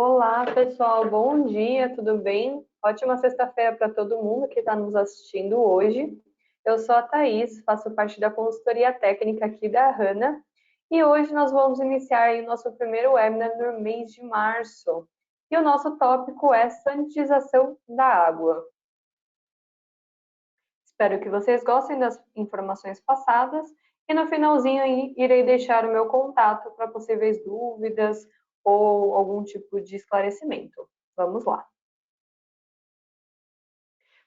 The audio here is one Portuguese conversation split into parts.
Olá, pessoal, bom dia, tudo bem? Ótima sexta-feira para todo mundo que está nos assistindo hoje. Eu sou a Thaís, faço parte da consultoria técnica aqui da Hanna e hoje nós vamos iniciar aí o nosso primeiro webinar no mês de março. E o nosso tópico é sanitização da água. Espero que vocês gostem das informações passadas e no finalzinho aí irei deixar o meu contato para possíveis dúvidas ou algum tipo de esclarecimento. Vamos lá.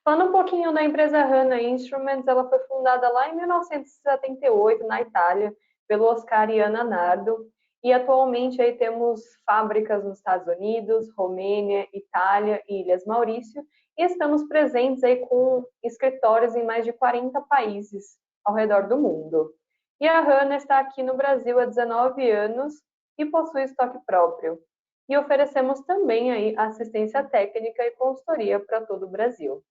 Falando um pouquinho da empresa Hanna Instruments, ela foi fundada lá em 1978 na Itália pelo Oscar e Ana Nardo e atualmente aí temos fábricas nos Estados Unidos, Romênia, Itália e Ilhas Maurício e estamos presentes aí com escritórios em mais de 40 países ao redor do mundo. E a Hanna está aqui no Brasil há 19 anos e possui estoque próprio. E oferecemos também aí assistência técnica e consultoria para todo o Brasil.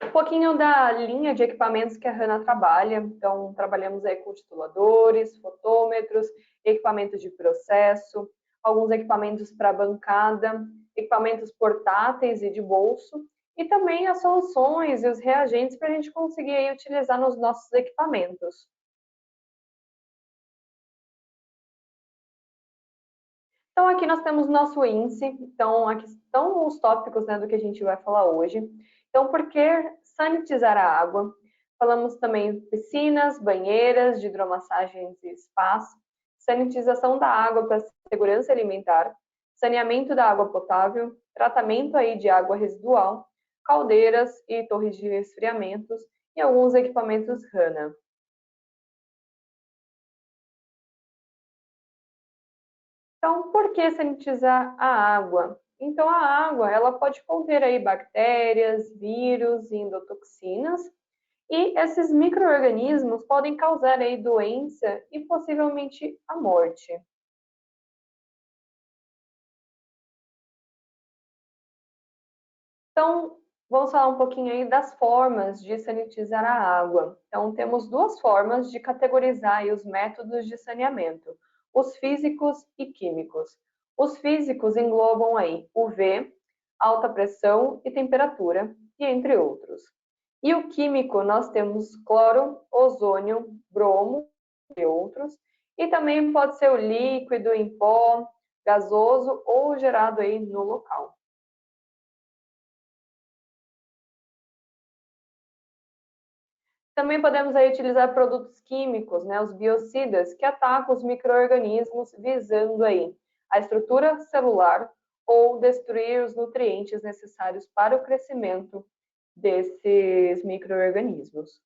Um pouquinho da linha de equipamentos que a Hanna trabalha. Então, trabalhamos aí com tituladores, fotômetros, equipamentos de processo, alguns equipamentos para bancada, equipamentos portáteis e de bolso, e também as soluções e os reagentes para a gente conseguir aí utilizar nos nossos equipamentos. Então, aqui nós temos nosso índice. Então, aqui estão os tópicos, né, do que a gente vai falar hoje. Então, por que sanitizar a água? Falamos também piscinas, banheiras, de hidromassagens e spas, sanitização da água para segurança alimentar, saneamento da água potável, tratamento aí de água residual, caldeiras e torres de resfriamentos e alguns equipamentos Hanna. Então, por que sanitizar a água? Então, a água, ela pode conter aí bactérias, vírus e endotoxinas, e esses micro-organismos podem causar aí doença e possivelmente a morte. Então, vamos falar um pouquinho aí das formas de sanitizar a água. Então, temos duas formas de categorizar aí os métodos de saneamento, os físicos e químicos. Os físicos englobam aí UV, alta pressão e temperatura, e entre outros. E o químico, nós temos cloro, ozônio, bromo, e outros. E também pode ser o líquido em pó, gasoso ou gerado aí no local. Também podemos aí utilizar produtos químicos, né, os biocidas, que atacam os micro-organismos visando aí a estrutura celular ou destruir os nutrientes necessários para o crescimento desses micro-organismos.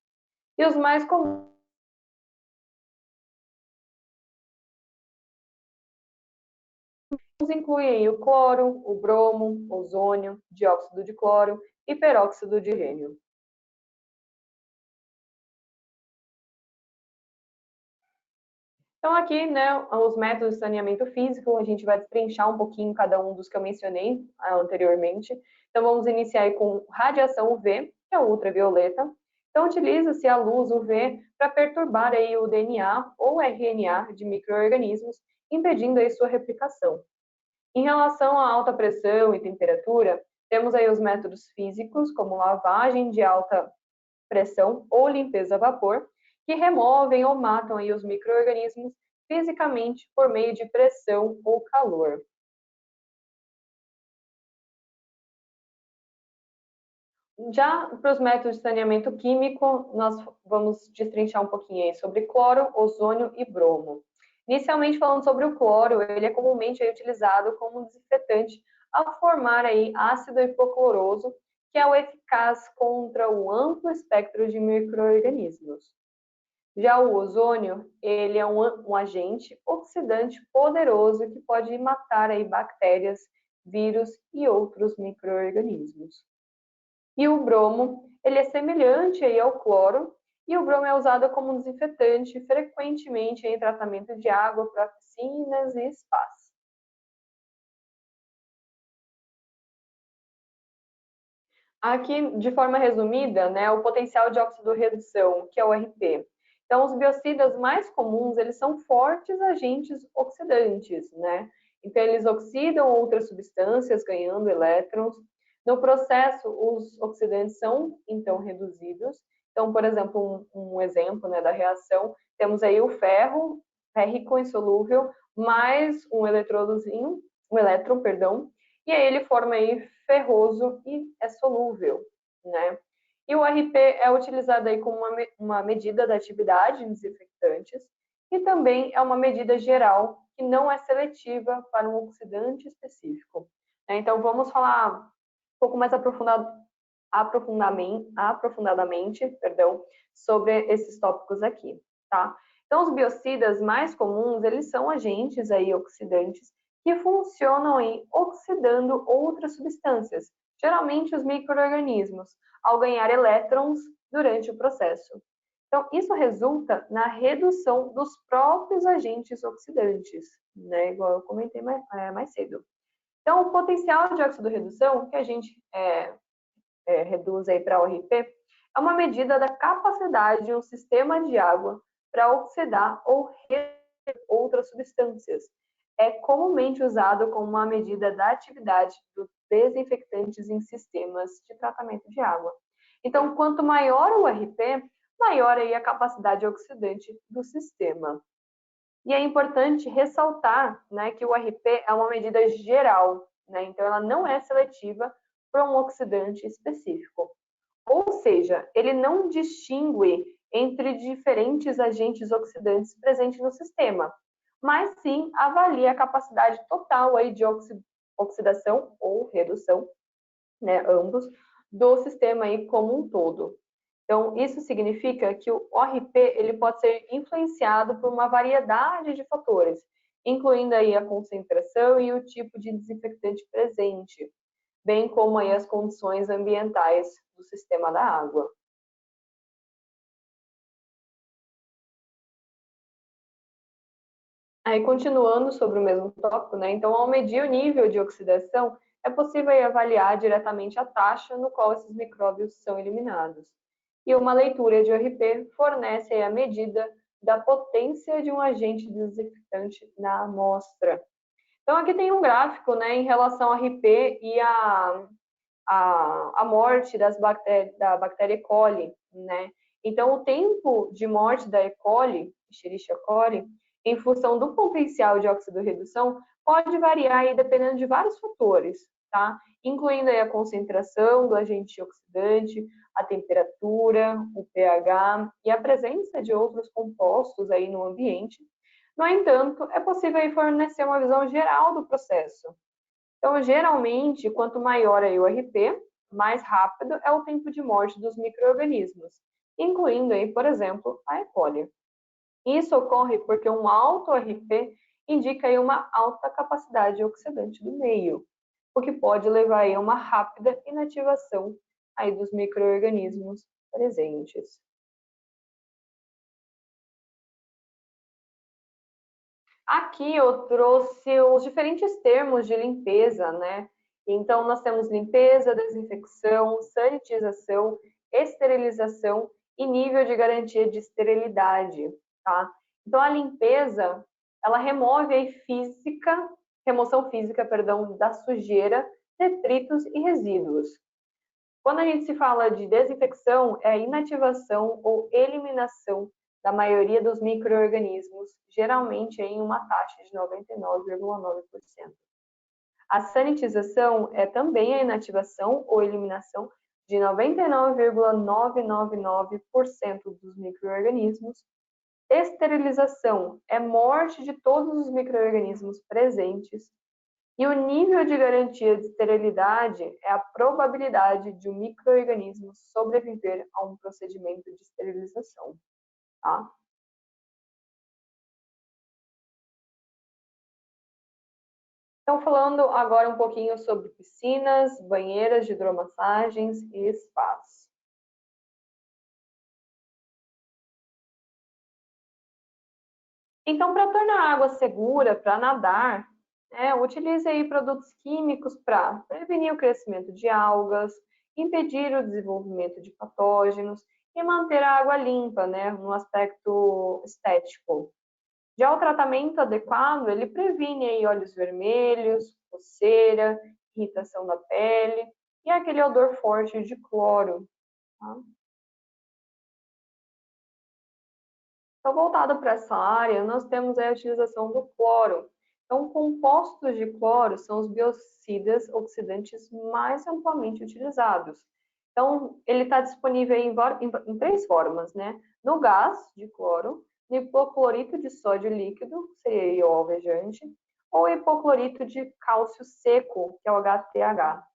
E os mais comuns incluem o cloro, o bromo, ozônio, dióxido de cloro e peróxido de hélio. Então, aqui, né, os métodos de saneamento físico, a gente vai destrinchar um pouquinho cada um dos que eu mencionei anteriormente. Então, vamos iniciar com radiação UV, que é ultravioleta. Então, utiliza-se a luz UV para perturbar aí o DNA ou RNA de micro-organismos, impedindo aí sua replicação. Em relação à alta pressão e temperatura, temos aí os métodos físicos, como lavagem de alta pressão ou limpeza a vapor, que removem ou matam aí os micro-organismos fisicamente por meio de pressão ou calor. Já para os métodos de saneamento químico, nós vamos destrinchar um pouquinho aí sobre cloro, ozônio e bromo. Inicialmente falando sobre o cloro, ele é comumente aí utilizado como desinfetante ao formar aí ácido hipocloroso, que é o eficaz contra o amplo espectro de micro-organismos. Já o ozônio, ele é um agente oxidante poderoso que pode matar aí bactérias, vírus e outros micro-organismos. E o bromo, ele é semelhante aí ao cloro, e o bromo é usado como desinfetante frequentemente em tratamento de água para piscinas e spas. Aqui, de forma resumida, né, o potencial de oxidorredução, que é o RP. Então, os biocidas mais comuns, eles são fortes agentes oxidantes, né? Então, eles oxidam outras substâncias, ganhando elétrons. No processo, os oxidantes são, então, reduzidos. Então, por exemplo, um exemplo, né, da reação, temos aí o ferro, férrico insolúvel, mais um eletrodozinho, um elétron, perdão, e aí ele forma aí ferroso e é solúvel, né? E o RP é utilizado aí como uma medida da atividade em desinfetantes e também é uma medida geral que não é seletiva para um oxidante específico. Então, vamos falar um pouco mais aprofundadamente, sobre esses tópicos aqui, tá? Então, os biocidas mais comuns, eles são agentes aí oxidantes que funcionam aí oxidando outras substâncias, geralmente os micro-organismos, ao ganhar elétrons durante o processo. Então, isso resulta na redução dos próprios agentes oxidantes, né? Igual eu comentei mais cedo. Então, o potencial de óxido-redução, que a gente reduz aí para ORP, é uma medida da capacidade de um sistema de água para oxidar ou outras substâncias. É comumente usado como uma medida da atividade dos desinfetantes em sistemas de tratamento de água. Então, quanto maior o RP, maior aí a capacidade oxidante do sistema. E é importante ressaltar, né, que o RP é uma medida geral, né, então ela não é seletiva para um oxidante específico. Ou seja, ele não distingue entre diferentes agentes oxidantes presentes no sistema, mas sim avalia a capacidade total aí de oxidação ou redução, né, ambos, do sistema aí como um todo. Então, isso significa que o ORP ele pode ser influenciado por uma variedade de fatores, incluindo aí a concentração e o tipo de desinfectante presente, bem como aí as condições ambientais do sistema da água. Aí, continuando sobre o mesmo tópico, né? Então, ao medir o nível de oxidação, é possível aí avaliar diretamente a taxa no qual esses micróbios são eliminados. E uma leitura de ORP fornece aí a medida da potência de um agente desinfetante na amostra. Então, aqui tem um gráfico, né, em relação ao RP e a morte da bactéria E. coli, né? Então, o tempo de morte da E. coli, Escherichia coli, em função do potencial de oxidorredução, pode variar aí dependendo de vários fatores, tá? Incluindo aí a concentração do agente oxidante, a temperatura, o pH e a presença de outros compostos aí no ambiente. No entanto, é possível aí fornecer uma visão geral do processo. Então, geralmente, quanto maior aí o RP, mais rápido é o tempo de morte dos micro-organismos, incluindo aí, por exemplo, a E. coli. Isso ocorre porque um alto RP indica aí uma alta capacidade oxidante do meio, o que pode levar aí a uma rápida inativação aí dos micro-organismos presentes. Aqui eu trouxe os diferentes termos de limpeza, né? Então, nós temos limpeza, desinfecção, sanitização, esterilização e nível de garantia de esterilidade, tá? Então, a limpeza, ela remove a remoção física, perdão, da sujeira, detritos e resíduos. Quando a gente se fala de desinfecção, é a inativação ou eliminação da maioria dos micro-organismos, geralmente em uma taxa de 99,9%. A sanitização é também a inativação ou eliminação de 99,999% dos micro-organismos. Esterilização é morte de todos os micro-organismos presentes. E o nível de garantia de esterilidade é a probabilidade de um micro-organismo sobreviver a um procedimento de esterilização, tá? Então, falando agora um pouquinho sobre piscinas, banheiras de hidromassagens e spas. Então, para tornar a água segura para nadar, utilize aí produtos químicos para prevenir o crescimento de algas, impedir o desenvolvimento de patógenos e manter a água limpa, né, no aspecto estético. Já o tratamento adequado, ele previne aí olhos vermelhos, coceira, irritação da pele e aquele odor forte de cloro. Tá? Então, voltado para essa área, nós temos a utilização do cloro. Então, compostos de cloro são os biocidas oxidantes mais amplamente utilizados. Então, ele está disponível em três formas, né? No gás de cloro, no hipoclorito de sódio líquido, que seria o alvejante, ou hipoclorito de cálcio seco, que é o HTH.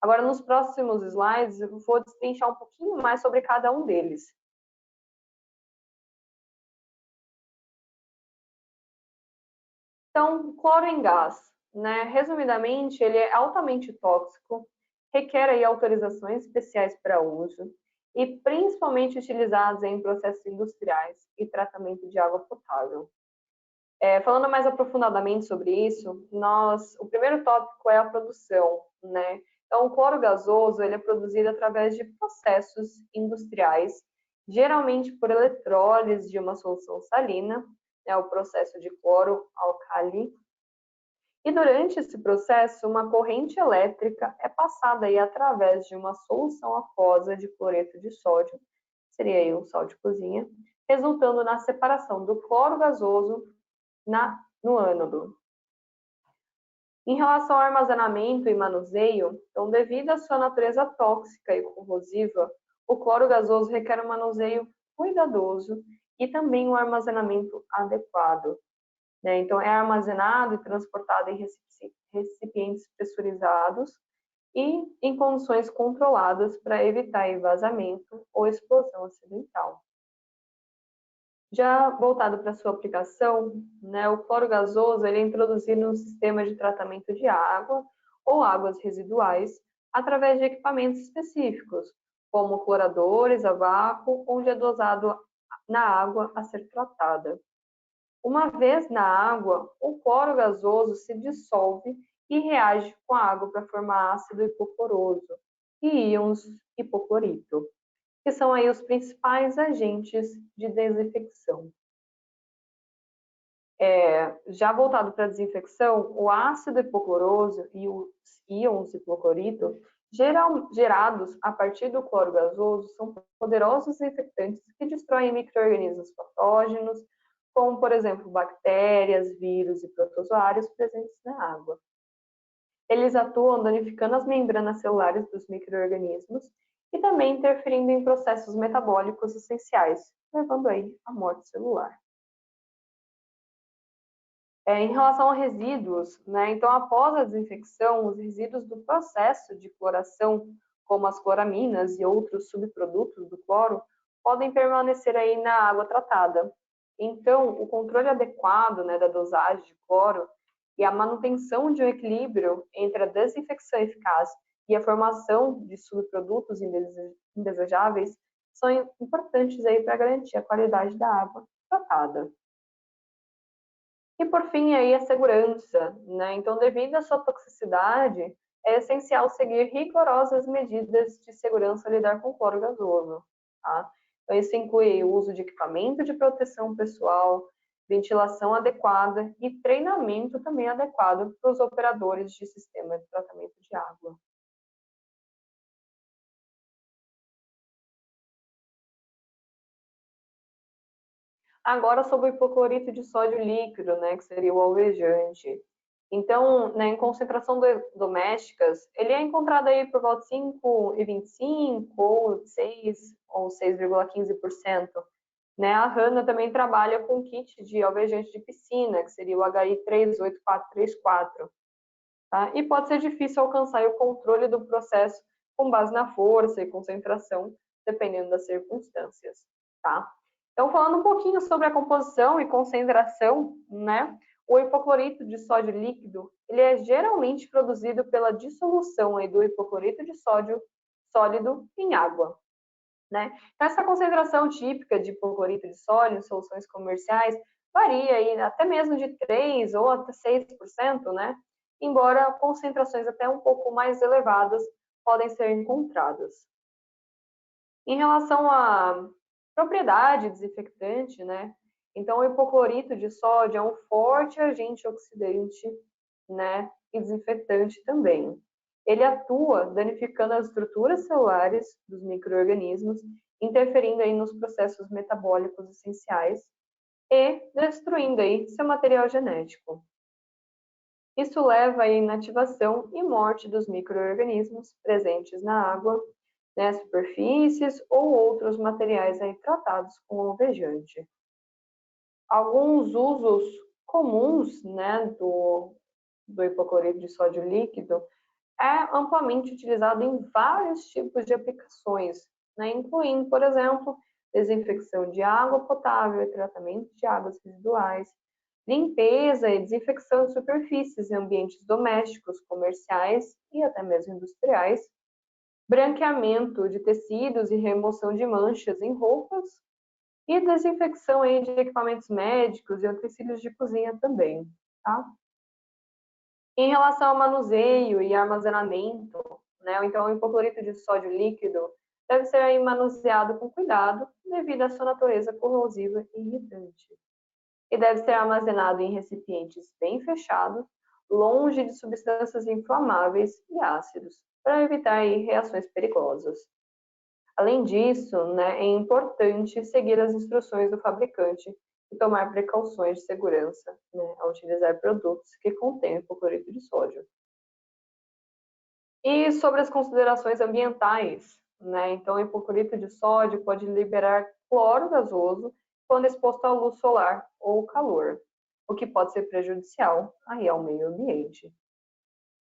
Agora, nos próximos slides, eu vou destrinchar um pouquinho mais sobre cada um deles. Então, cloro em gás, né? Resumidamente, ele é altamente tóxico, requer aí autorizações especiais para uso e principalmente utilizados em processos industriais e tratamento de água potável. Falando mais aprofundadamente sobre isso, o primeiro tópico é a produção, né? Então, o cloro gasoso ele é produzido através de processos industriais, geralmente por eletrólise de uma solução salina, né, o processo de cloro-alcali. E durante esse processo, uma corrente elétrica é passada aí através de uma solução aquosa de cloreto de sódio, seria aí um sal de cozinha, resultando na separação do cloro gasoso no ânodo. Em relação ao armazenamento e manuseio, então, devido à sua natureza tóxica e corrosiva, o cloro gasoso requer um manuseio cuidadoso e também um armazenamento adequado. Né? Então, é armazenado e transportado em recipientes pressurizados e em condições controladas para evitar vazamento ou explosão acidental. Já voltado para sua aplicação, né, o cloro gasoso ele é introduzido no sistema de tratamento de água ou águas residuais através de equipamentos específicos, como cloradores a vácuo, onde é dosado na água a ser tratada. Uma vez na água, o cloro gasoso se dissolve e reage com a água para formar ácido hipocloroso e íons hipoclorito, que são aí os principais agentes de desinfecção. Já voltado para a desinfecção, o ácido hipocloroso e os íons hipoclorito, gerados a partir do cloro gasoso, são poderosos desinfetantes que destroem micro-organismos patógenos, como, por exemplo, bactérias, vírus e protozoários presentes na água. Eles atuam danificando as membranas celulares dos micro-organismos e também interferindo em processos metabólicos essenciais, levando aí à morte celular. Em relação a resíduos, né, então após a desinfecção, os resíduos do processo de cloração, como as cloraminas e outros subprodutos do cloro, podem permanecer aí na água tratada. Então, o controle adequado, né, da dosagem de cloro e a manutenção de um equilíbrio entre a desinfecção eficaz e a formação de subprodutos indesejáveis são importantes aí para garantir a qualidade da água tratada. E por fim, aí a segurança, né? Então, devido à sua toxicidade, é essencial seguir rigorosas medidas de segurança ao lidar com cloro gasoso, tá? Então, isso inclui o uso de equipamento de proteção pessoal, ventilação adequada e treinamento também adequado para os operadores de sistema de tratamento de água. Agora, sobre o hipoclorito de sódio líquido, né, que seria o alvejante. Então, né, em concentração domésticas, ele é encontrado aí por volta de 5,25 ou 6 ou 6,15%. Né? A Hanna também trabalha com kit de alvejante de piscina, que seria o HI 38434. Tá? E pode ser difícil alcançar o controle do processo com base na força e concentração, dependendo das circunstâncias. Tá? Então, falando um pouquinho sobre a composição e concentração, né? O hipoclorito de sódio líquido, ele é geralmente produzido pela dissolução aí do hipoclorito de sódio sólido em água, né? Então, essa concentração típica de hipoclorito de sódio em soluções comerciais varia aí até mesmo de 3 ou até 6%, né? Embora concentrações até um pouco mais elevadas podem ser encontradas. Em relação à propriedade desinfectante, né? Então, o hipoclorito de sódio é um forte agente oxidante, né? E desinfetante também. Ele atua danificando as estruturas celulares dos micro-organismos, interferindo aí nos processos metabólicos essenciais e destruindo aí seu material genético. Isso leva à inativação e morte dos micro-organismos presentes na água, né, superfícies ou outros materiais aí tratados com alvejante. Alguns usos comuns, né, do hipoclorito de sódio líquido é amplamente utilizado em vários tipos de aplicações, né, incluindo, por exemplo, desinfecção de água potável e tratamento de águas residuais, limpeza e desinfecção de superfícies em ambientes domésticos, comerciais e até mesmo industriais, branqueamento de tecidos e remoção de manchas em roupas e desinfecção aí de equipamentos médicos e utensílios de cozinha também, tá? Em relação ao manuseio e armazenamento, né, então o hipoclorito de sódio líquido deve ser aí manuseado com cuidado devido à sua natureza corrosiva e irritante. E deve ser armazenado em recipientes bem fechados, longe de substâncias inflamáveis e ácidos, para evitar aí reações perigosas. Além disso, né, é importante seguir as instruções do fabricante e tomar precauções de segurança, né, ao utilizar produtos que contêm hipoclorito de sódio. E sobre as considerações ambientais, né, então o hipoclorito de sódio pode liberar cloro gasoso quando exposto à luz solar ou calor, o que pode ser prejudicial aí ao meio ambiente.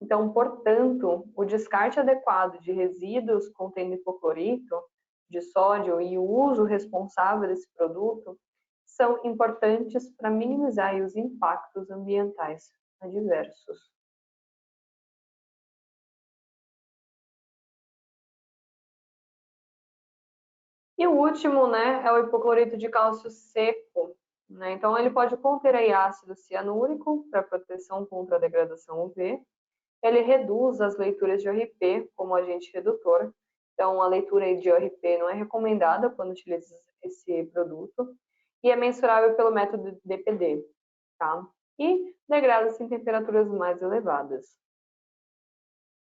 Então, portanto, o descarte adequado de resíduos contendo hipoclorito de sódio e o uso responsável desse produto são importantes para minimizar os impactos ambientais adversos. E o último, né, é o hipoclorito de cálcio seco, né? Então, ele pode conter aí ácido cianúrico para proteção contra a degradação UV. Ele reduz as leituras de ORP como agente redutor. Então, a leitura de ORP não é recomendada quando utiliza esse produto. E é mensurável pelo método DPD, tá? E degrada-se em temperaturas mais elevadas.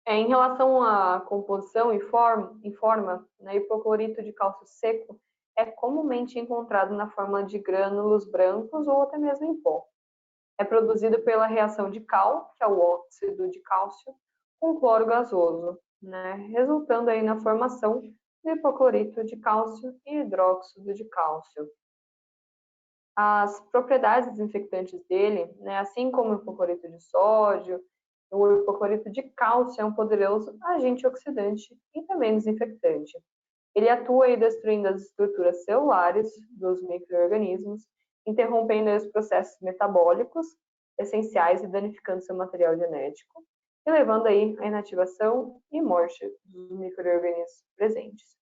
Em relação à composição e forma, né, hipoclorito de cálcio seco é comumente encontrado na forma de grânulos brancos ou até mesmo em pó. É produzido pela reação de cal, que é o óxido de cálcio, com cloro gasoso, né, resultando aí na formação de hipoclorito de cálcio e hidróxido de cálcio. As propriedades desinfectantes dele, né, assim como o hipoclorito de sódio, o hipoclorito de cálcio é um poderoso agente oxidante e também desinfectante. Ele atua aí destruindo as estruturas celulares dos micro-organismos, interrompendo os processos metabólicos essenciais e danificando seu material genético, e levando aí à inativação e morte dos micro-organismos presentes.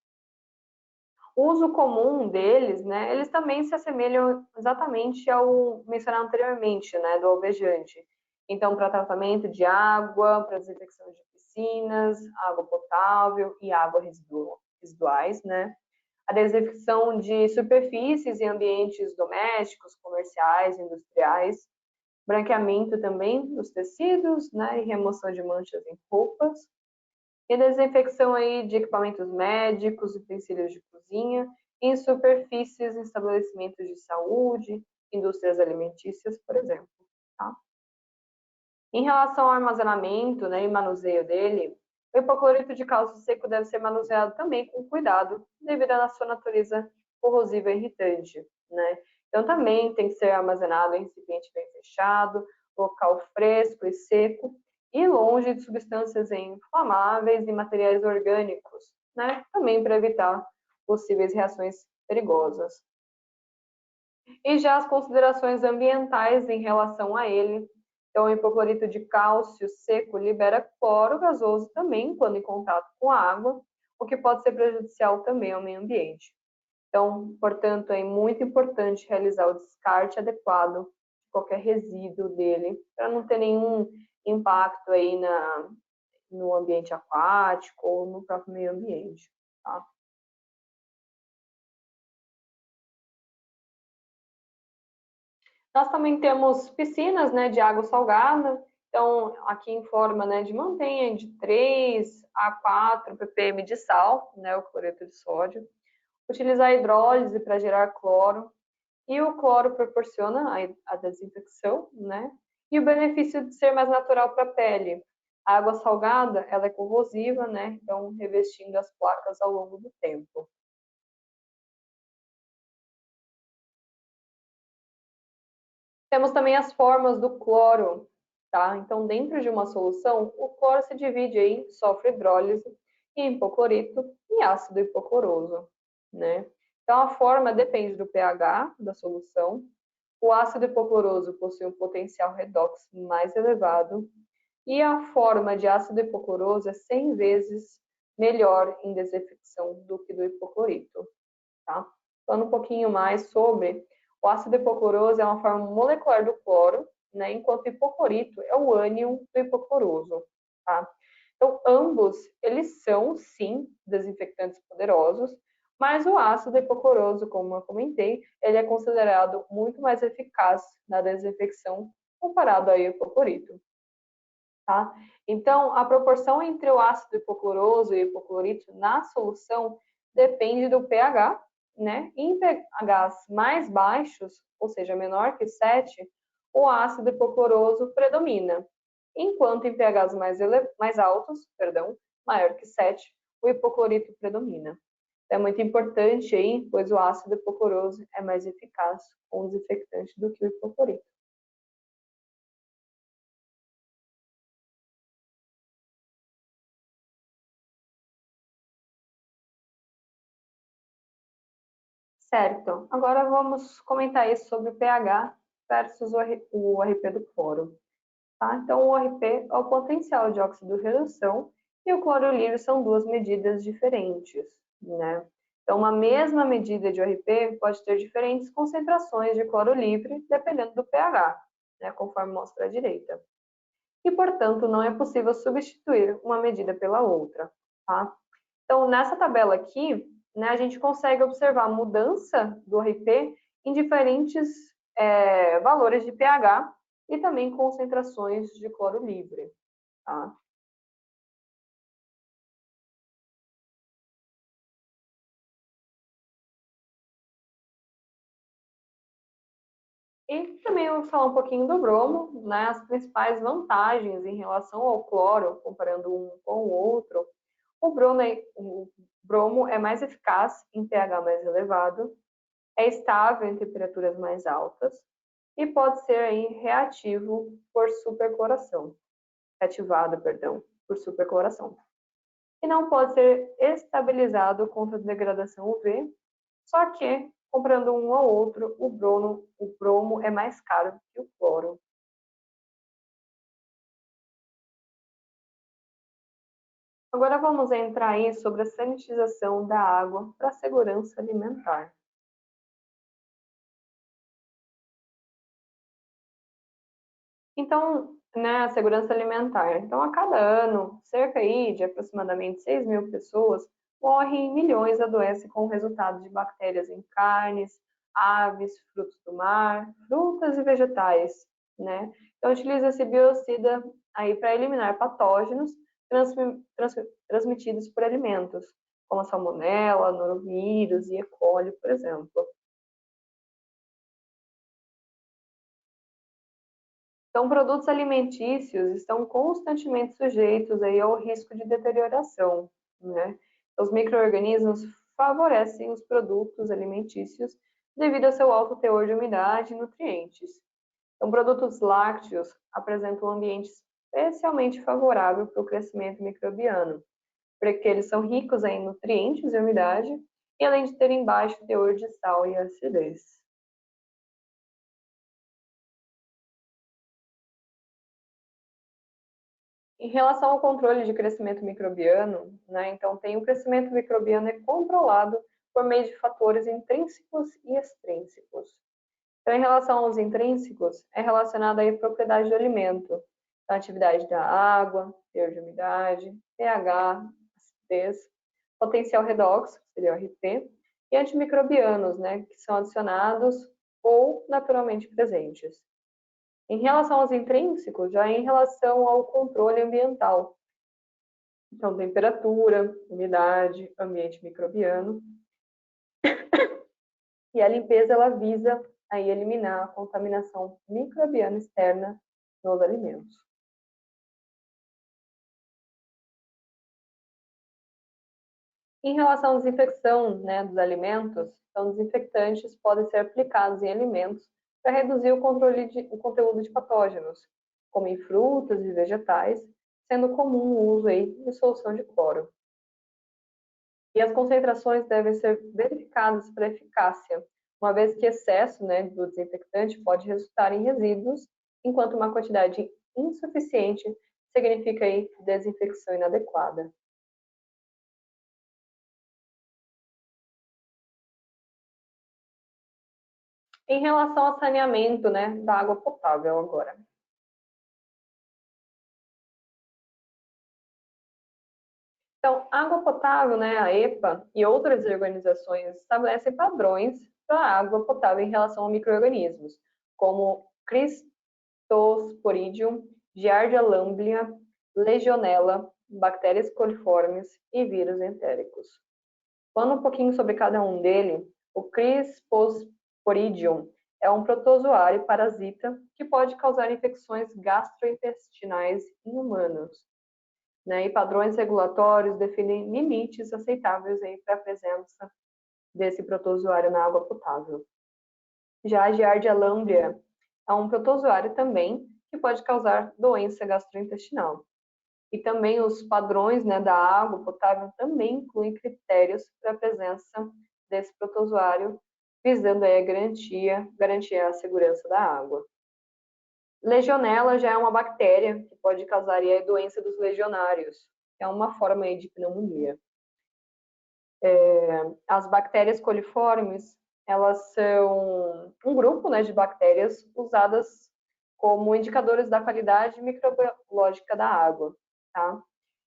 O uso comum deles, né, eles também se assemelham exatamente ao mencionado anteriormente, né, do alvejante. Então, para tratamento de água, para desinfecção de piscinas, água potável e água residuais, né? A desinfecção de superfícies em ambientes domésticos, comerciais, industriais, branqueamento também dos tecidos, né, e remoção de manchas em roupas, e desinfecção aí de equipamentos médicos, utensílios de cozinha, em superfícies em estabelecimentos de saúde, indústrias alimentícias, por exemplo. Tá? Em relação ao armazenamento, né, e manuseio dele, o hipoclorito de cálcio seco deve ser manuseado também com cuidado, devido à sua natureza corrosiva e irritante, né? Então também tem que ser armazenado em recipiente bem fechado, local fresco e seco e longe de substâncias inflamáveis e materiais orgânicos, né? Também para evitar possíveis reações perigosas. E já as considerações ambientais em relação a ele. Então, o hipoclorito de cálcio seco libera cloro gasoso também quando em contato com a água, o que pode ser prejudicial também ao meio ambiente. Então, portanto, é muito importante realizar o descarte adequado de qualquer resíduo dele, para não ter nenhum impacto aí no ambiente aquático ou no próprio meio ambiente. Tá? Nós também temos piscinas, né, de água salgada, então aqui em forma, né, de mantenha de 3 a 4 ppm de sal, né, o cloreto de sódio. Utilizar a hidrólise para gerar cloro, e o cloro proporciona a desinfecção, né, e o benefício de ser mais natural para a pele. A água salgada, ela é corrosiva, né, então revestindo as placas ao longo do tempo. Temos também as formas do cloro, tá? Então, dentro de uma solução, o cloro se divide em sofre hidrólise, hipoclorito e ácido hipocloroso, né? Então, a forma depende do pH da solução. O ácido hipocloroso possui um potencial redox mais elevado e a forma de ácido hipocloroso é 100 vezes melhor em desinfecção do que do hipoclorito, tá? Falando um pouquinho mais sobre, o ácido hipocloroso é uma forma molecular do cloro, né, enquanto o hipoclorito é o ânion do hipocloroso, tá? Então, ambos, eles são, sim, desinfectantes poderosos, mas o ácido hipocloroso, como eu comentei, ele é considerado muito mais eficaz na desinfecção comparado ao hipoclorito, tá? Então, a proporção entre o ácido hipocloroso e o hipoclorito na solução depende do pH, né? Em pHs mais baixos, ou seja, menor que 7, o ácido hipocloroso predomina, enquanto em pHs mais altos, maior que 7, o hipoclorito predomina. É muito importante aí, pois o ácido hipocloroso é mais eficaz como desinfectante do que o hipoclorito. Certo. Agora vamos comentar aí sobre o pH versus o RP do cloro. Tá? Então, o RP é o potencial de oxidorredução e o cloro livre são duas medidas diferentes, né? Então, uma mesma medida de ORP pode ter diferentes concentrações de cloro livre, dependendo do pH, né? Conforme mostra à direita. E, portanto, não é possível substituir uma medida pela outra, tá? Então, nessa tabela aqui, né, a gente consegue observar a mudança do RP em diferentes valores de pH e também concentrações de cloro livre. Tá? E também eu vou falar um pouquinho do bromo, né, as principais vantagens em relação ao cloro, comparando um com o outro. O bromo é mais eficaz em pH mais elevado, é estável em temperaturas mais altas e pode ser aí reativo por supercloração, reativado, perdão, por supercloração. E não pode ser estabilizado contra degradação UV, só que, comparando um ao outro, o bromo é mais caro que o cloro. Agora vamos entrar aí sobre a sanitização da água para a segurança alimentar. Então, né, a segurança alimentar. Então, a cada ano, cerca aí de aproximadamente 6 mil pessoas morrem e milhões adoecem com o resultado de bactérias em carnes, aves, frutos do mar, frutas e vegetais, né? Então, utiliza-se biocida aí para eliminar patógenos transmitidos por alimentos, como a salmonela, norovírus e E. coli, por exemplo. Então, produtos alimentícios estão constantemente sujeitos aí ao risco de deterioração, né? Os micro-organismos favorecem os produtos alimentícios devido ao seu alto teor de umidade e nutrientes. Então, produtos lácteos apresentam um ambiente especialmente favorável para o crescimento microbiano, porque eles são ricos em nutrientes e umidade, e além de terem baixo teor de sal e acidez. Em relação ao controle de crescimento microbiano, né, então tem o crescimento microbiano é controlado por meio de fatores intrínsecos e extrínsecos. Então, em relação aos intrínsecos, é relacionado à propriedade do alimento, a atividade da água, teor de umidade, pH, acidez, potencial redox, que seria o RP, e antimicrobianos, né, que são adicionados ou naturalmente presentes. Em relação aos intrínsecos, já em relação ao controle ambiental. Então, temperatura, umidade, ambiente microbiano. E a limpeza, ela visa aí eliminar a contaminação microbiana externa nos alimentos. Em relação à desinfecção, né, dos alimentos, então, desinfectantes podem ser aplicados em alimentos para reduzir o conteúdo de patógenos, como em frutas e vegetais, sendo comum o uso aí de solução de cloro. E as concentrações devem ser verificadas para eficácia, uma vez que excesso, né, do desinfectante pode resultar em resíduos, enquanto uma quantidade insuficiente significa aí desinfecção inadequada. Em relação ao saneamento, né, da água potável agora. Então, a água potável, né, a EPA e outras organizações estabelecem padrões para a água potável em relação a micro-organismos, como Cryptosporidium, Giardia lamblia, Legionella, bactérias coliformes e vírus entéricos. Falando um pouquinho sobre cada um deles, o Cryptosporidium é um protozoário parasita que pode causar infecções gastrointestinais em humanos. Né, e padrões regulatórios definem limites aceitáveis para a presença desse protozoário na água potável. Já a Giardia lamblia é um protozoário também que pode causar doença gastrointestinal. E também os padrões, né, da água potável também incluem critérios para a presença desse protozoário, visando aí garantir a segurança da água. Legionela já é uma bactéria que pode causar a doença dos legionários, que é uma forma aí de pneumonia. As bactérias coliformes, elas são um grupo, né, de bactérias usadas como indicadores da qualidade microbiológica da água, tá?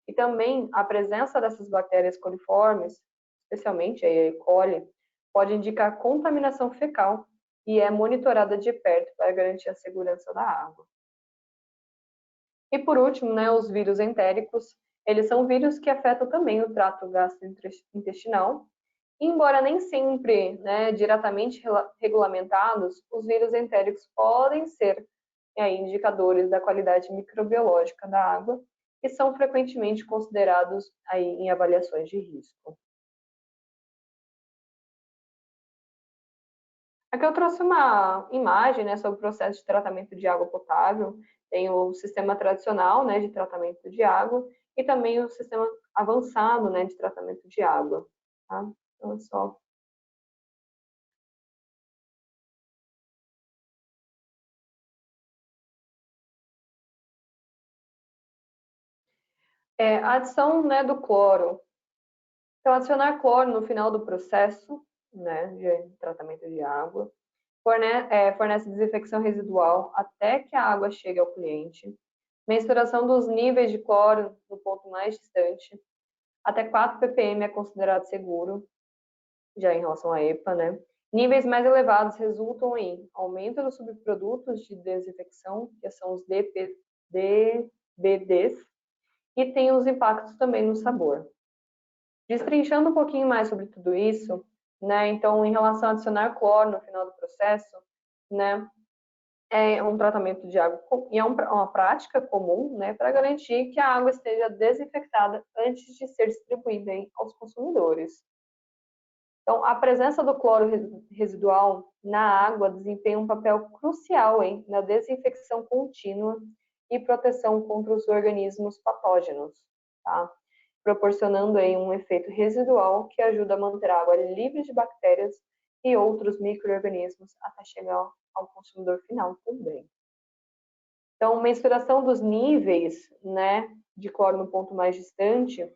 E também a presença dessas bactérias coliformes, especialmente a E. coli, pode indicar contaminação fecal e é monitorada de perto para garantir a segurança da água. E por último, né, os vírus entéricos, eles são vírus que afetam também o trato gastrointestinal. Embora nem sempre, né, diretamente regulamentados, os vírus entéricos podem ser indicadores da qualidade microbiológica da água e são frequentemente considerados aí em avaliações de risco. Aqui eu trouxe uma imagem, né, sobre o processo de tratamento de água potável. Tem o sistema tradicional, né, de tratamento de água e também o sistema avançado, né, de tratamento de água. Tá? Então, só a adição, né, do cloro. Então, adicionar cloro no final do processo, né, de tratamento de água, fornece desinfecção residual até que a água chegue ao cliente, mensuração dos níveis de cloro no ponto mais distante, até 4 ppm é considerado seguro, já em relação à EPA, né? Níveis mais elevados resultam em aumento dos subprodutos de desinfecção, que são os DBDs, e tem os impactos também no sabor. Destrinchando um pouquinho mais sobre tudo isso, né? Então, em relação a adicionar cloro no final do processo, né? É um tratamento de água e é uma prática comum, né? Para garantir que a água esteja desinfectada antes de ser distribuída aos consumidores. Então, a presença do cloro residual na água desempenha um papel crucial na desinfecção contínua e proteção contra os organismos patógenos, tá? Proporcionando aí um efeito residual que ajuda a manter a água livre de bactérias e outros micro-organismos até chegar ao consumidor final também. Então, mensuração dos níveis, né, de cloro no ponto mais distante,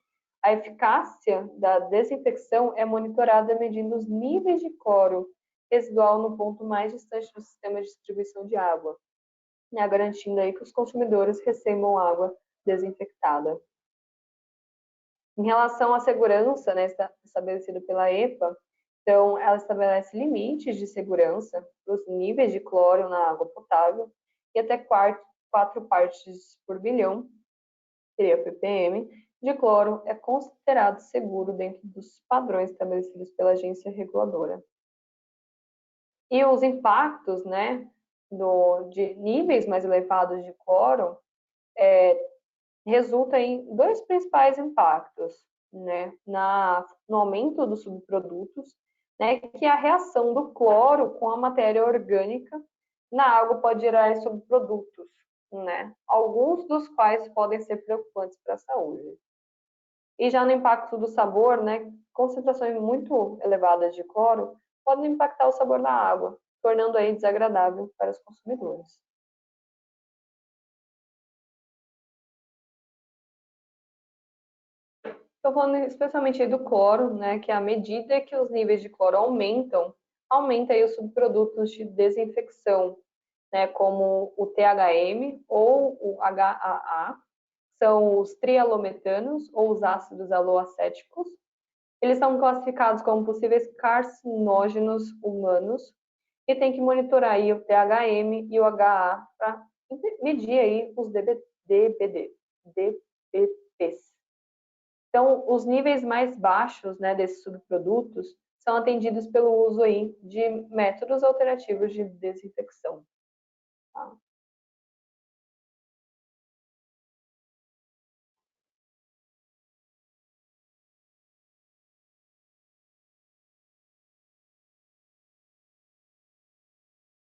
a eficácia da desinfecção é monitorada medindo os níveis de cloro residual no ponto mais distante do sistema de distribuição de água, né, garantindo aí que os consumidores recebam água desinfectada. Em relação à segurança, né, estabelecida pela EPA, Então, ela estabelece limites de segurança para os níveis de cloro na água potável e até 4 partes por bilhão, seria ppm, de cloro é considerado seguro dentro dos padrões estabelecidos pela agência reguladora. E os impactos, né, de níveis mais elevados de cloro resulta em dois principais impactos, né, no aumento dos subprodutos, né, que a reação do cloro com a matéria orgânica na água pode gerar subprodutos, né, alguns dos quais podem ser preocupantes para a saúde. E já no impacto do sabor, né, concentrações muito elevadas de cloro podem impactar o sabor da água, tornando aí desagradável para os consumidores. Estou falando especialmente aí do cloro, né, que à medida que os níveis de cloro aumentam, aumenta aí os subprodutos de desinfecção, né, como o THM ou o HAA, são os trialometanos ou os ácidos aloacéticos. Eles são classificados como possíveis carcinógenos humanos e tem que monitorar aí o THM e o HA para medir aí os DBPs. Então, os níveis mais baixos, né, desses subprodutos são atendidos pelo uso aí de métodos alternativos de desinfecção. Tá?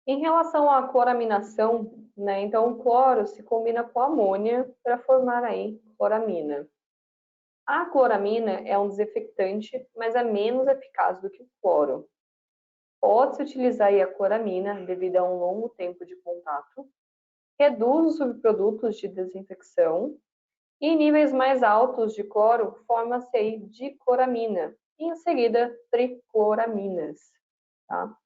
Em relação à cloraminação, né, então o cloro se combina com amônia para formar aí cloramina. A cloramina é um desinfectante, mas é menos eficaz do que o cloro. Pode-se utilizar aí a cloramina devido a um longo tempo de contato, reduz os subprodutos de desinfecção e em níveis mais altos de cloro forma-se aí dicloramina e em seguida tricloraminas. Tá?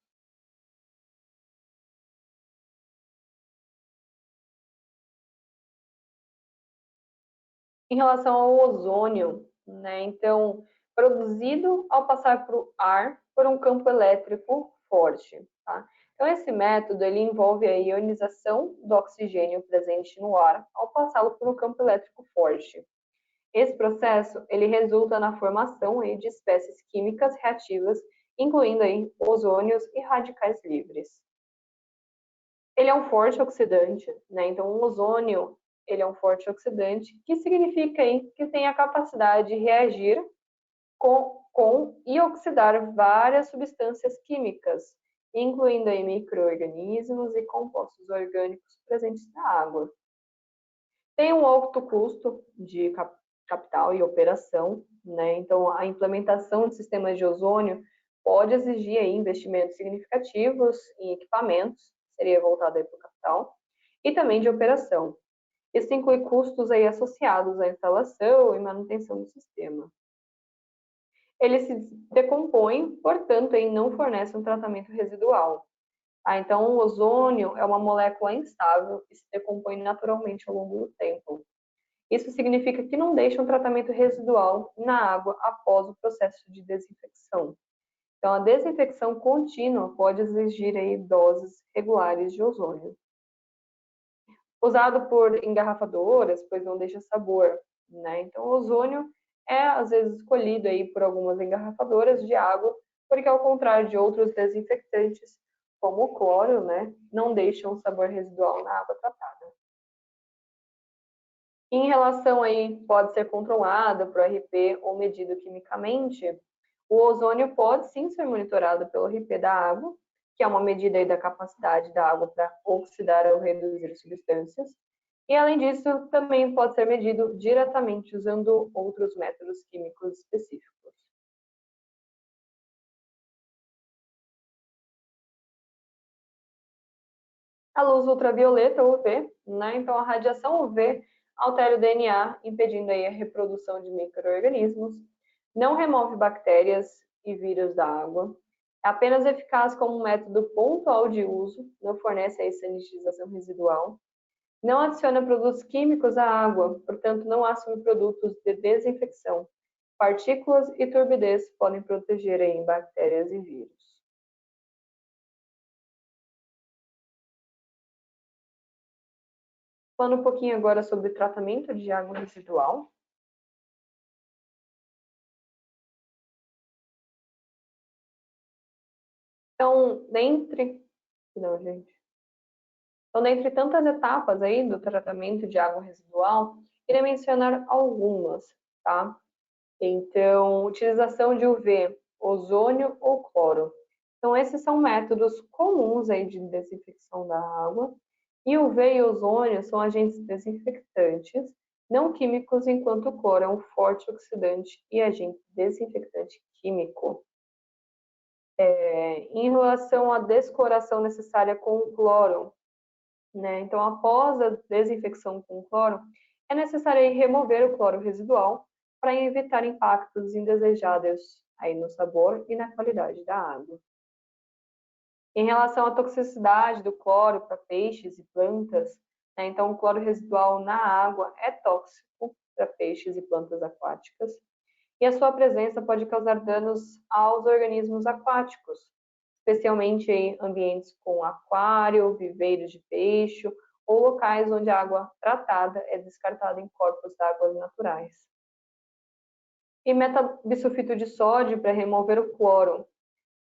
Em relação ao ozônio, né? Então, produzido ao passar para o ar por um campo elétrico forte. Tá? Então, esse método ele envolve a ionização do oxigênio presente no ar ao passá-lo por um campo elétrico forte. Esse processo ele resulta na formação aí, de espécies químicas reativas, incluindo aí ozônios e radicais livres. Ele é um forte oxidante, né? Então, o ozônio ele é um forte oxidante, que significa aí que tem a capacidade de reagir com e oxidar várias substâncias químicas, incluindo aí micro-organismos e compostos orgânicos presentes na água. Tem um alto custo de capital e operação, né? Então, a implementação de sistemas de ozônio pode exigir aí investimentos significativos em equipamentos, seria voltado aí para o capital, e também de operação. Isso inclui custos aí associados à instalação e manutenção do sistema. Ele se decompõe, portanto, aí não fornece um tratamento residual. Então, o ozônio é uma molécula instável e se decompõe naturalmente ao longo do tempo. Isso significa que não deixa um tratamento residual na água após o processo de desinfecção. Então, a desinfecção contínua pode exigir aí doses regulares de ozônio. Usado por engarrafadoras, pois não deixa sabor, né? Então, o ozônio é às vezes escolhido aí por algumas engarrafadoras de água, porque ao contrário de outros desinfectantes, como o cloro, né, não deixam um sabor residual na água tratada. Em relação aí, pode ser controlado por RP ou medido quimicamente, o ozônio pode sim ser monitorado pelo RP da água, que é uma medida aí da capacidade da água para oxidar ou reduzir substâncias. E além disso, também pode ser medido diretamente usando outros métodos químicos específicos. A luz ultravioleta, UV, né? Então a radiação UV altera o DNA, impedindo aí a reprodução de micro-organismos, não remove bactérias e vírus da água, é apenas eficaz como um método pontual de uso, não fornece aí sanitização residual, não adiciona produtos químicos à água, portanto não há subprodutos de desinfecção Partículas e turbidez podem proteger aí bactérias e vírus. Falando um pouquinho agora sobre tratamento de água residual. Então, dentre tantas etapas aí do tratamento de água residual, queria mencionar algumas, tá? Então, utilização de UV, ozônio ou cloro. Então, esses são métodos comuns aí de desinfecção da água. E UV e ozônio são agentes desinfectantes, não químicos, enquanto o cloro é um forte oxidante e agente desinfectante químico. Em relação à descloração necessária com o cloro, né? Então, após a desinfecção com cloro, é necessário remover o cloro residual para evitar impactos indesejados aí no sabor e na qualidade da água. Em relação à toxicidade do cloro para peixes e plantas, né? Então, o cloro residual na água é tóxico para peixes e plantas aquáticas, e a sua presença pode causar danos aos organismos aquáticos, especialmente em ambientes com aquário, viveiros de peixe ou locais onde a água tratada é descartada em corpos d'água naturais. E metabisulfito de sódio para remover o cloro.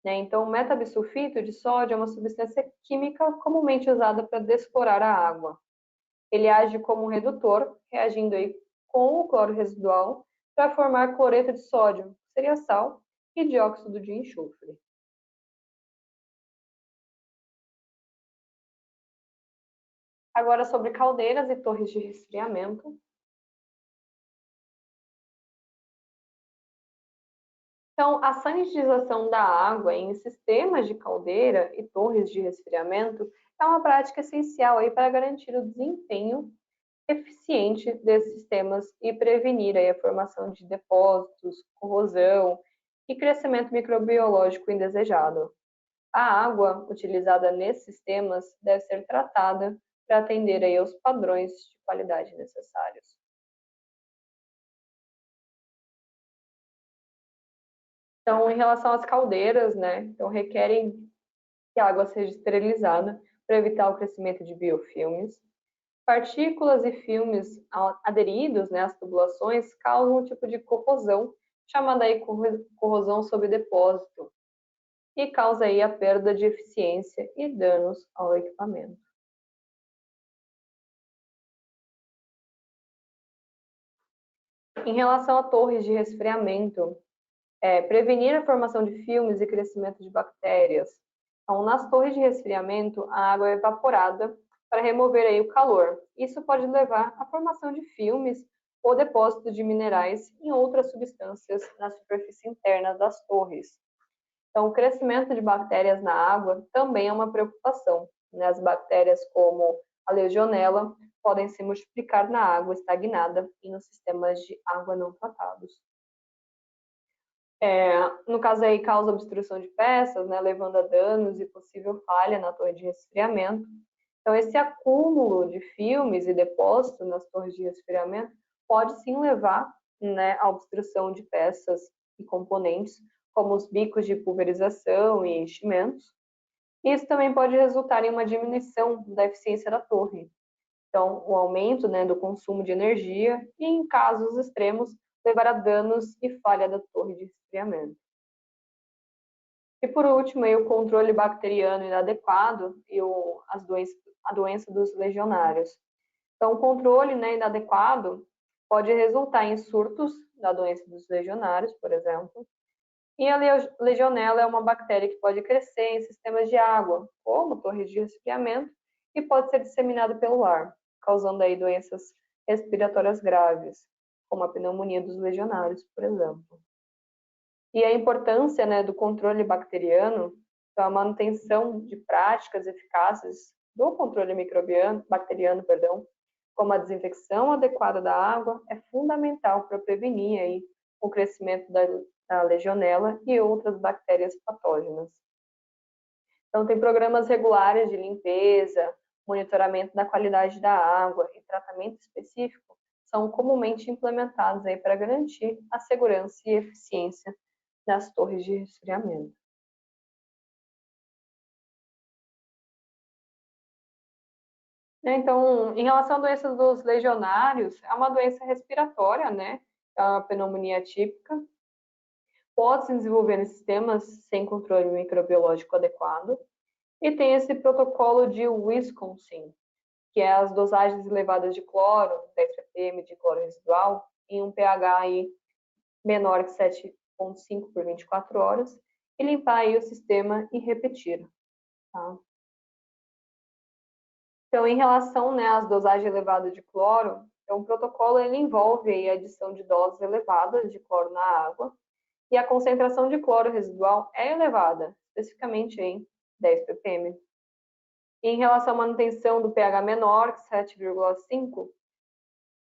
Né? Então, o metabisulfito de sódio é uma substância química comumente usada para desclorar a água. Ele age como um redutor, reagindo aí com o cloro residual para formar cloreto de sódio, que seria sal, e dióxido de enxofre. Agora, sobre caldeiras e torres de resfriamento. Então, a sanitização da água em sistemas de caldeira e torres de resfriamento é uma prática essencial aí para garantir o desempenho eficiente desses sistemas e prevenir aí a formação de depósitos, corrosão e crescimento microbiológico indesejado. A água utilizada nesses sistemas deve ser tratada para atender aí aos padrões de qualidade necessários. Então, em relação às caldeiras, né, então requerem que a água seja esterilizada para evitar o crescimento de biofilmes. Partículas e filmes aderidos, né, às tubulações causam um tipo de corrosão, chamada aí corrosão sob depósito, e causa aí a perda de eficiência e danos ao equipamento. Em relação a torres de resfriamento, prevenir a formação de filmes e crescimento de bactérias. Então, nas torres de resfriamento, a água é evaporada para remover aí o calor. Isso pode levar à formação de filmes ou depósito de minerais em outras substâncias na superfície interna das torres. Então, o crescimento de bactérias na água também é uma preocupação. Né? As bactérias como a legionela podem se multiplicar na água estagnada e nos sistemas de água não tratados. No caso aí, causa obstrução de peças, né, levando a danos e possível falha na torre de resfriamento. Então, esse acúmulo de filmes e depósito nas torres de resfriamento pode sim levar, né, à obstrução de peças e componentes, como os bicos de pulverização e enchimentos. Isso também pode resultar em uma diminuição da eficiência da torre. Então, o aumento, né, do consumo de energia e, em casos extremos, levar a danos e falha da torre de resfriamento. E, por último, aí, o controle bacteriano inadequado e a doença dos legionários. Então, o controle, né, inadequado pode resultar em surtos da doença dos legionários, por exemplo. E a legionela é uma bactéria que pode crescer em sistemas de água, como torres de resfriamento, e pode ser disseminada pelo ar, causando aí doenças respiratórias graves, como a pneumonia dos legionários, por exemplo. E a importância, né, do controle bacteriano, então a manutenção de práticas eficazes do controle bacteriano, como a desinfecção adequada da água, é fundamental para prevenir aí o crescimento da legionela e outras bactérias patógenas. Então, tem programas regulares de limpeza, monitoramento da qualidade da água e tratamento específico são comumente implementados aí para garantir a segurança e eficiência das torres de resfriamento. Então, em relação à doença dos legionários, é uma doença respiratória, né? É uma pneumonia típica. Pode se desenvolver em sistemas sem controle microbiológico adequado. E tem esse protocolo de Wisconsin, que é as dosagens elevadas de cloro, 10 ppm de cloro residual, em um pH aí menor que 7,5 por 24 horas, e limpar aí o sistema e repetir. Tá? Então, em relação, né, às dosagens elevadas de cloro, então, o protocolo ele envolve aí a adição de doses elevadas de cloro na água, e a concentração de cloro residual é elevada, especificamente em 10 ppm. Em relação à manutenção do pH menor que 7,5,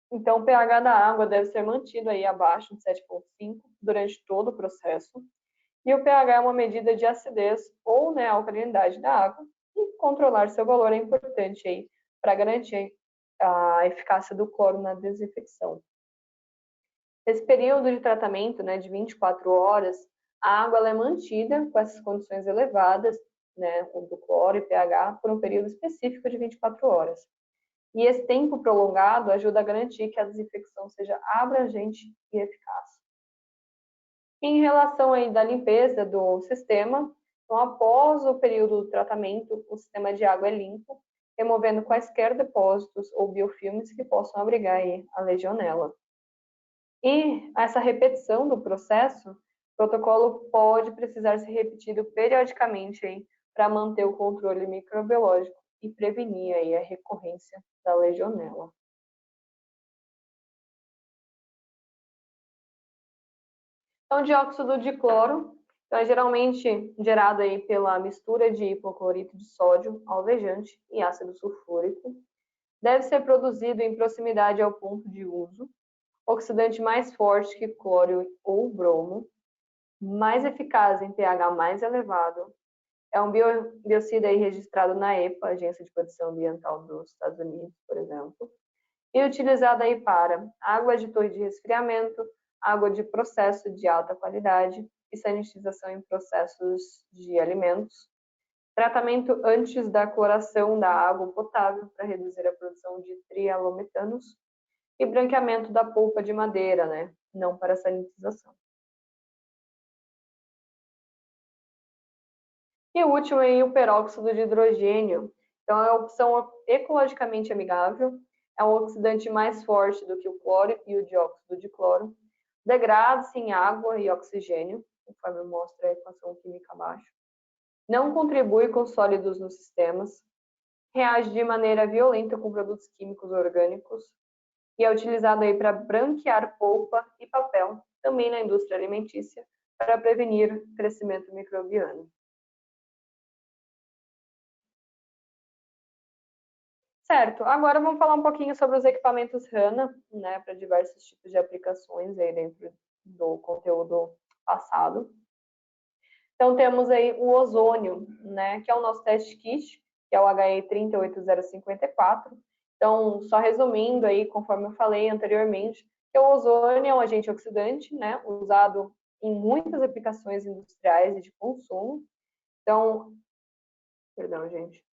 então o pH da água deve ser mantido aí abaixo de 7,5 durante todo o processo. E o pH é uma medida de acidez ou, né, alcalinidade da água, e controlar seu valor é importante aí para garantir a eficácia do cloro na desinfecção. Esse período de tratamento, né, de 24 horas, a água é mantida com essas condições elevadas, né, do cloro e pH, por um período específico de 24 horas. E esse tempo prolongado ajuda a garantir que a desinfecção seja abrangente e eficaz. Em relação aí da limpeza do sistema, então, após o período do tratamento, o sistema de água é limpo, removendo quaisquer depósitos ou biofilmes que possam abrigar aí a legionela. E essa repetição do processo, o protocolo pode precisar ser repetido periodicamente para manter o controle microbiológico e prevenir aí a recorrência da legionela. Então, dióxido de cloro então, é geralmente gerado aí pela mistura de hipoclorito de sódio, alvejante e ácido sulfúrico. Deve ser produzido em proximidade ao ponto de uso. Oxidante mais forte que cloro ou bromo, mais eficaz em pH mais elevado. É um biocida aí registrado na EPA, Agência de Proteção Ambiental dos Estados Unidos, por exemplo, e utilizado aí para água de torre de resfriamento, água de processo de alta qualidade e sanitização em processos de alimentos, tratamento antes da cloração da água potável para reduzir a produção de trialometanos e branqueamento da polpa de madeira, né? Não para sanitização. E o último aí, o peróxido de hidrogênio. Então, é a opção ecologicamente amigável, é um oxidante mais forte do que o cloro e o dióxido de cloro, degrada-se em água e oxigênio, conforme mostra a equação química abaixo, não contribui com sólidos nos sistemas, reage de maneira violenta com produtos químicos orgânicos e é utilizado aí para branquear polpa e papel, também na indústria alimentícia, para prevenir crescimento microbiano. Certo, agora vamos falar um pouquinho sobre os equipamentos HANA, né, para diversos tipos de aplicações aí dentro do conteúdo passado. Então temos aí o ozônio, né, que é o nosso teste kit, que é o HE 38054. Então, só resumindo aí, conforme eu falei anteriormente, que o ozônio é um agente oxidante, né, usado em muitas aplicações industriais e de consumo. Então, perdão, gente.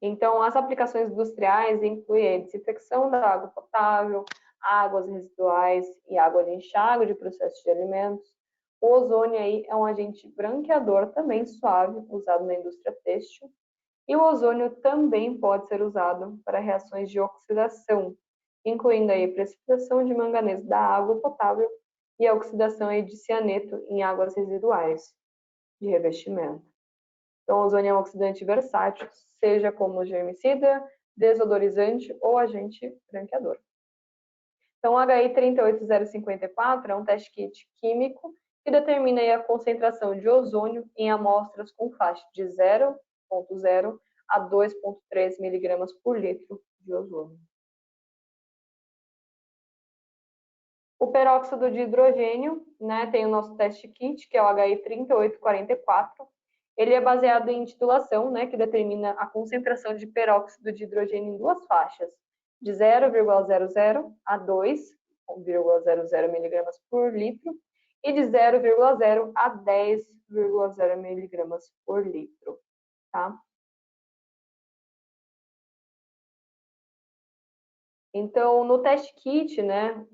Então, as aplicações industriais incluem a desinfecção da água potável, águas residuais e água de enxágue de processos de alimentos. O ozônio aí é um agente branqueador também suave, usado na indústria têxtil. E o ozônio também pode ser usado para reações de oxidação, incluindo aí precipitação de manganês da água potável e a oxidação aí de cianeto em águas residuais de revestimento. Então, o ozônio é um oxidante versátil, seja como germicida, desodorizante ou agente branqueador. Então, o HI 38054 é um teste kit químico que determina a concentração de ozônio em amostras com faixa de 0,0 a 2,3 miligramas por litro de ozônio. O peróxido de hidrogênio, né, tem o nosso teste kit, que é o HI 3844. Ele é baseado em titulação, né, que determina a concentração de peróxido de hidrogênio em duas faixas, de 0,00 a 2,00 miligramas por litro e de 0,0 a 10,0 miligramas por litro, tá? Então, no teste kit, né,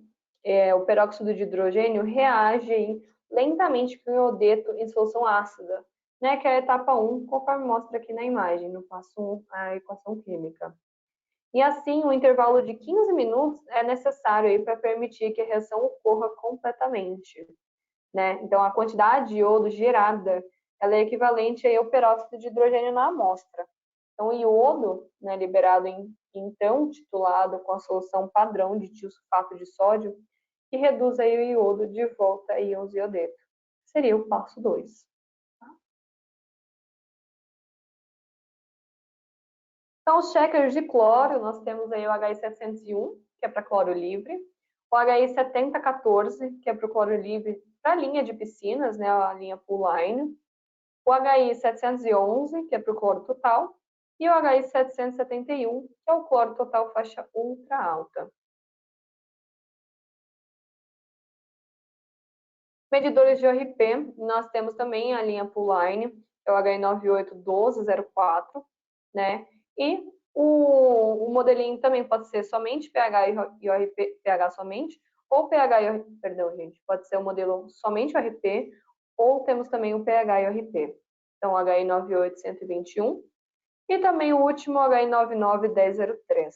o peróxido de hidrogênio reage lentamente com o iodeto em solução ácida, né, que é a etapa 1, conforme mostra aqui na imagem, no passo 1, a equação química. E assim, um intervalo de 15 minutos é necessário para permitir que a reação ocorra completamente, né? Então, a quantidade de iodo gerada ela é equivalente ao peróxido de hidrogênio na amostra. Então, o iodo, né, liberado então titulado com a solução padrão de tiosulfato de sódio, que reduz aí o iodo de volta a íons iodeto. Seria o passo 2. Então, os checkers de cloro, nós temos aí o HI701, que é para cloro livre, o HI7014, que é para o cloro livre para a linha de piscinas, né, a linha pool line, o HI711, que é para o cloro total, e o HI771, que é o cloro total faixa ultra alta. Medidores de ORP, nós temos também a linha pool line, que é o HI981204, né, e o modelinho também pode ser somente pH e ORP, pH somente, ou pH e ORP, perdão, gente, pode ser o modelo somente ORP, ou temos também o pH e ORP. Então, HI98121 e também o último HI991003,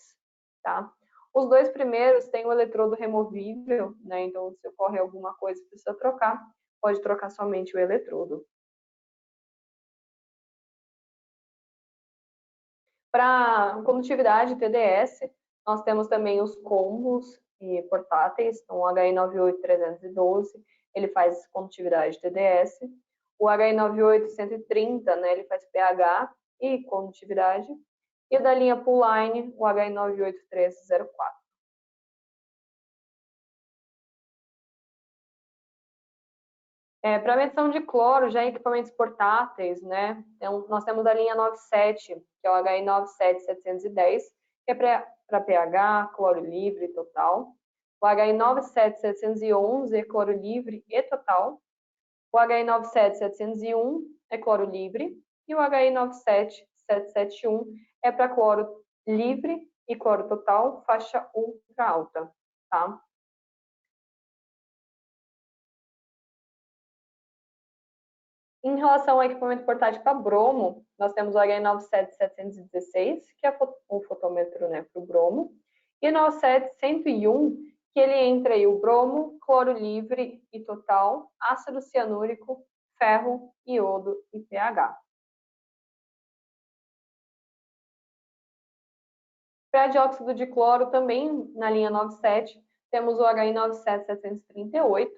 tá? Os dois primeiros têm o eletrodo removível, né? Então, se ocorre alguma coisa e precisa trocar, pode trocar somente o eletrodo. Para condutividade TDS, nós temos também os combos e portáteis, então o HI98312, ele faz condutividade TDS, o HI98130, né, ele faz pH e condutividade, e o da linha Pool Line, o HI98304. Para medição de cloro, já em equipamentos portáteis, né? Então, nós temos a linha 97, que é o HI97710, que é para pH, cloro livre total. O HI97711 é cloro livre e total. O HI97701 é cloro livre. E o HI97771 é para cloro livre e cloro total, faixa ultra alta, tá? Em relação ao equipamento portátil para bromo, nós temos o HI97716, que é o fotômetro, né, para o bromo, e o 97101, que ele entra aí o bromo, cloro livre e total, ácido cianúrico, ferro, iodo e pH. Para dióxido de cloro, também na linha 97, temos o HI97738,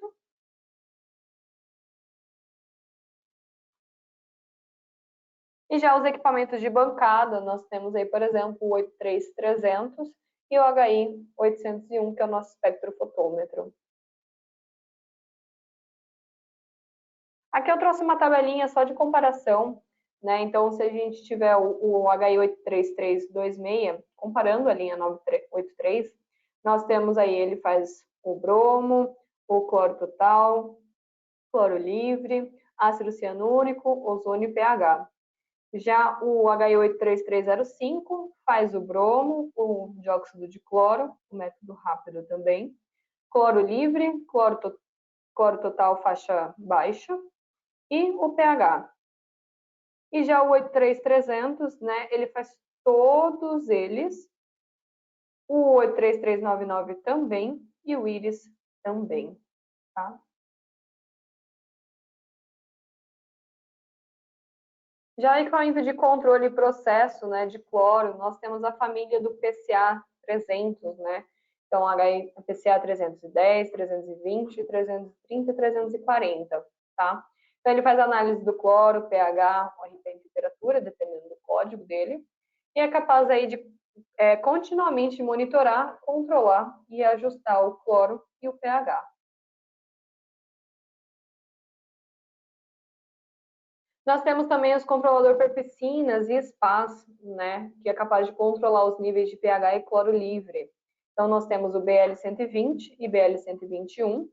e já os equipamentos de bancada, nós temos aí, por exemplo, o 83300 e o HI 801, que é o nosso espectrofotômetro. Aqui eu trouxe uma tabelinha só de comparação, né? Então, se a gente tiver o HI 83326, comparando a linha 983, nós temos aí, ele faz o bromo, o cloro total, cloro livre, ácido cianúrico, ozônio e pH. Já o HI83305 faz o bromo, o dióxido de cloro, o método rápido também, cloro livre, cloro total faixa baixa e o pH. E já o 83300, né, ele faz todos eles, o 83399 também e o IRIS também, tá? Já o equipamento de controle e processo, né, de cloro, nós temos a família do PCA 300, né? Então, PCA 310, 320, 330 e 340, tá? Então, ele faz análise do cloro, pH, ORP e temperatura, dependendo do código dele, e é capaz aí de continuamente monitorar, controlar e ajustar o cloro e o pH. Nós temos também os controladores para piscinas e spas, né, que é capaz de controlar os níveis de pH e cloro livre. Então, nós temos o BL-120 e BL-121,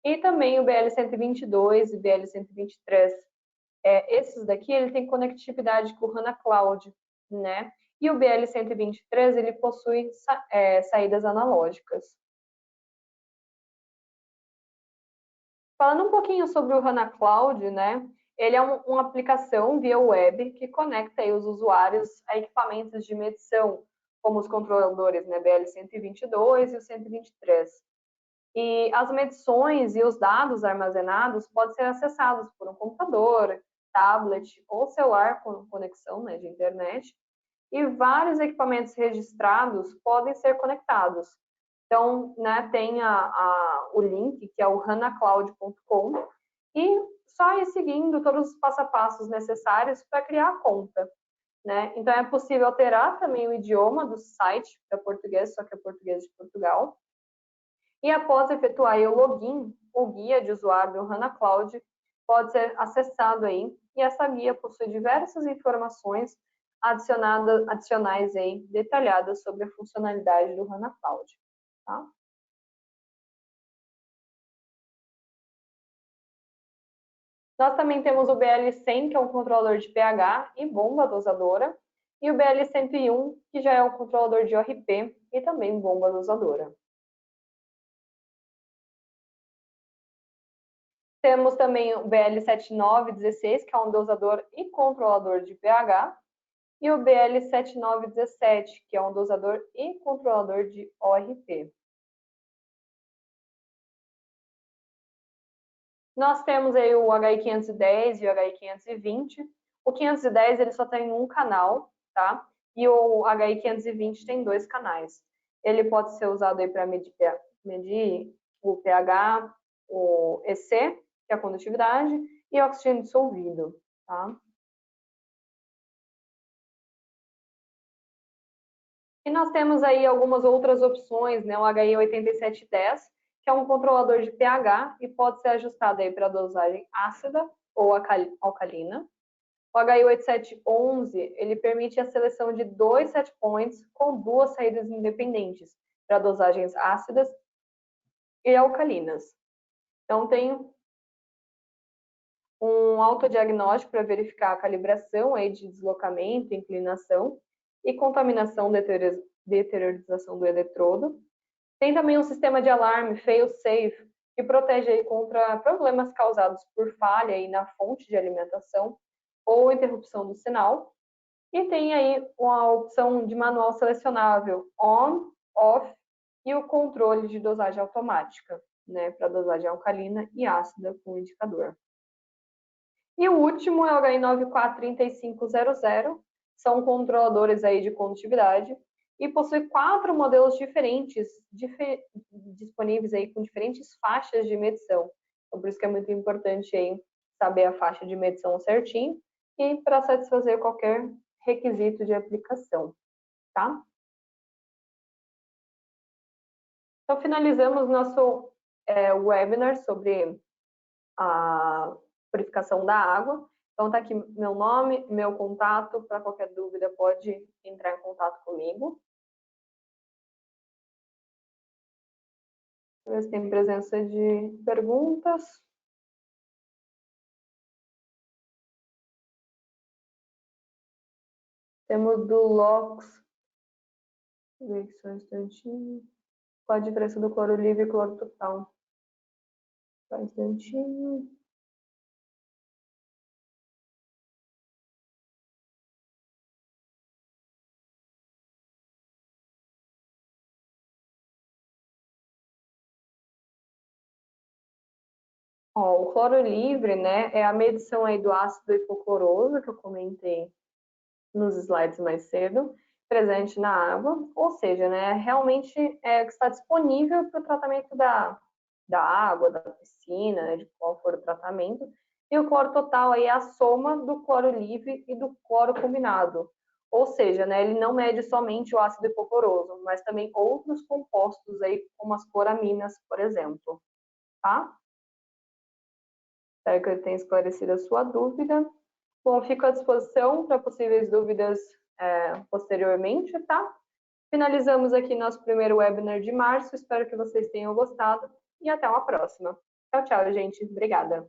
e também o BL-122 e BL-123. Esses daqui, ele tem conectividade com o HANA Cloud, né? E o BL-123, ele possui saídas analógicas. Falando um pouquinho sobre o HANA Cloud, né? Ele é uma aplicação via web que conecta aí os usuários a equipamentos de medição, como os controladores, né, BL-122 e o 123. E as medições e os dados armazenados podem ser acessados por um computador, tablet ou celular com conexão, né, de internet. E vários equipamentos registrados podem ser conectados. Então, né, tem o link, que é o hanacloud.com, e só ir seguindo todos os passo a passos necessários para criar a conta. Né? Então, é possível alterar também o idioma do site para português, só que é português de Portugal. E após efetuar o login, o guia de usuário do HANA Cloud pode ser acessado aí, e essa guia possui diversas informações adicionais aí, detalhadas sobre a funcionalidade do HANA Cloud. Tá? Nós também temos o BL100, que é um controlador de pH e bomba dosadora, e o BL101, que já é um controlador de ORP e também bomba dosadora. Temos também o BL7916, que é um dosador e controlador de pH, e o BL7917, que é um dosador e controlador de ORP. Nós temos aí o HI510 e o HI520. O 510 ele só tem um canal, tá? E o HI520 tem 2 canais. Ele pode ser usado aí para medir o pH, o EC, que é a condutividade, e oxigênio dissolvido, tá? E nós temos aí algumas outras opções, né? O HI8710, que é um controlador de pH e pode ser ajustado aí para dosagem ácida ou alcalina. O HI8711, ele permite a seleção de 2 set points com 2 saídas independentes para dosagens ácidas e alcalinas. Então, tem um autodiagnóstico para verificar a calibração aí de deslocamento, inclinação e contaminação, deteriorização do eletrodo. Tem também um sistema de alarme fail-safe, que protege aí contra problemas causados por falha aí na fonte de alimentação ou interrupção do sinal. E tem aí uma opção de manual selecionável on, off e o controle de dosagem automática, né, para dosagem alcalina e ácida com indicador. E o último é o HI943500, são controladores aí de condutividade e possui 4 modelos diferentes, disponíveis aí com diferentes faixas de medição. Então, por isso que é muito importante aí saber a faixa de medição certinho e para satisfazer qualquer requisito de aplicação, tá? Então, finalizamos nosso webinar sobre a purificação da água. Então, tá aqui meu nome, meu contato, para qualquer dúvida pode entrar em contato comigo. Deixa eu ver se tem presença de perguntas. Temos do LOX. Deixa eu ver só um instantinho. Qual a diferença do cloro livre e cloro total? Só um instantinho. Ó, o cloro livre, né, é a medição aí do ácido hipocloroso, que eu comentei nos slides mais cedo, presente na água, ou seja, né, realmente está disponível para o tratamento da água, da piscina, né, de qual for o tratamento, e o cloro total aí é a soma do cloro livre e do cloro combinado, ou seja, né, ele não mede somente o ácido hipocloroso, mas também outros compostos aí, como as cloraminas, por exemplo, tá? Espero que eu tenha esclarecido a sua dúvida. Bom, fico à disposição para possíveis dúvidas posteriormente, tá? Finalizamos aqui nosso primeiro webinar de março. Espero que vocês tenham gostado e até uma próxima. Tchau, tchau, gente. Obrigada.